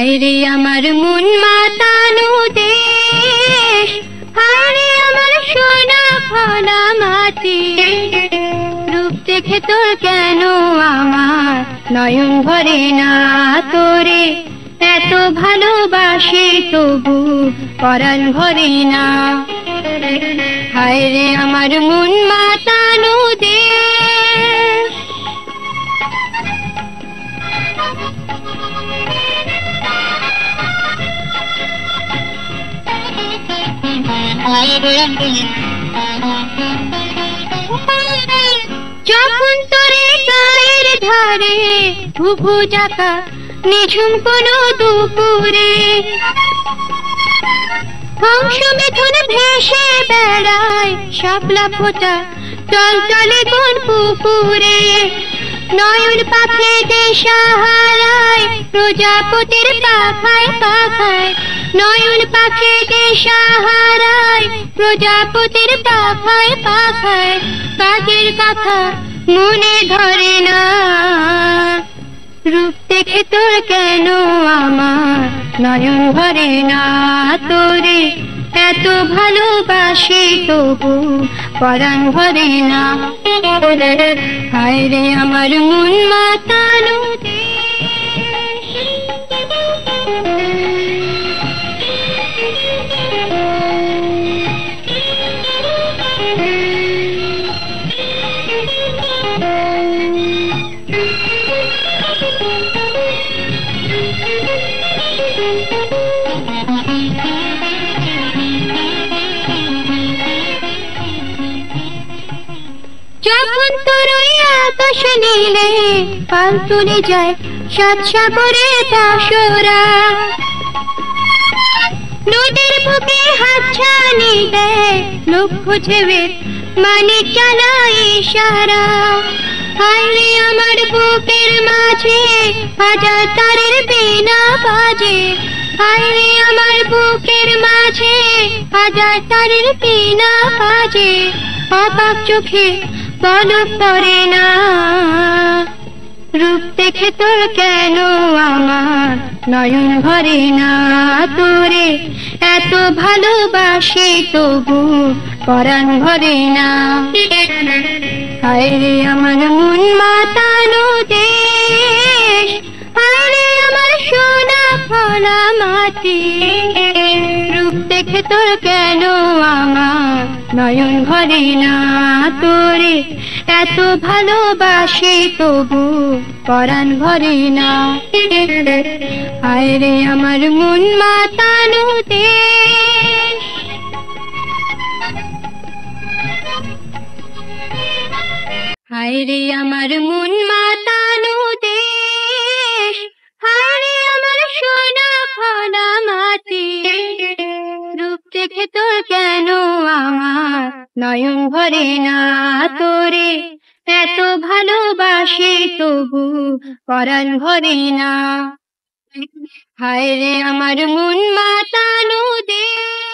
হায় রে আমার মন মাতানো দেশ, হায় রে আমার সোনা ফলা মাটি। রূপ দেখে তোর কেন আমার নয়ন ভরে না, তোরে এত ভালোবাসি তবু পরাণ ভরে না। হায় রে আমার মন মাতানো দেশ। যখন তোরে গায়ের ধারে ঘুঘু জাকা নিঝুম কোনো দুপুরে, হংস মিথুন ভেসে বেড়ায় শাপলা ফোটা টলটলে কোন পুকুরে। নয়ন পাখি দিশাহারায় প্রজাপতির পাখায় পাখায়, নয়ন পাখি দিশাহারায় প্রজাপতির পাখায় পাখায়। কাকের কথা মনে ধরে না, রূপ দেখে তোর কেন আমার নয়ন ভরে না, তোরে এত ভালোবাসি তবু পরাণ ভরে না। হায় রে আমার মন মাতানো দেশ। যখন তোর ওই আকাশ নীলে পাল তুলে যায় সাত সাগরে দাসরা, নদীর বুকে হাতছানি দেয় লক্ষ্য ছেবে মানে চালায় ইশারা। হায় রে আমার বুকের মাঝে হাজার তারের বীণা বাজে, হায় রে আমার বুকের মাঝে হাজার তারের বীণা বাজে। অবাক চোখে পলক পড়ে না, রূপ দেখে তোর কেন আমার নয়ন ভরে না, তোরে এত ভালোবাসি তবু পরাণ ভরে না। হায় রে আমার মন মাতানো দেশ, হায় রে আমার সোনা ফলা মাটি। রূপ দেখে তোর কেন আমার নয়ন ভরে না, তোরে এত ভালোবাসি তবু পরাণ ভরে না। হায় রে আমার মন মাতানো দেশ। হায় রে আমার মন মাতানো দেশ, হায় রে আমার সোনা ফলা মাটি। রূপ দেখে তোর কেন আমার নয়ন ভরে না, তোরে এত ভালোবাসি তবু পরাণ ভরে না। হায় রে আমার মন মাতানো দেশ।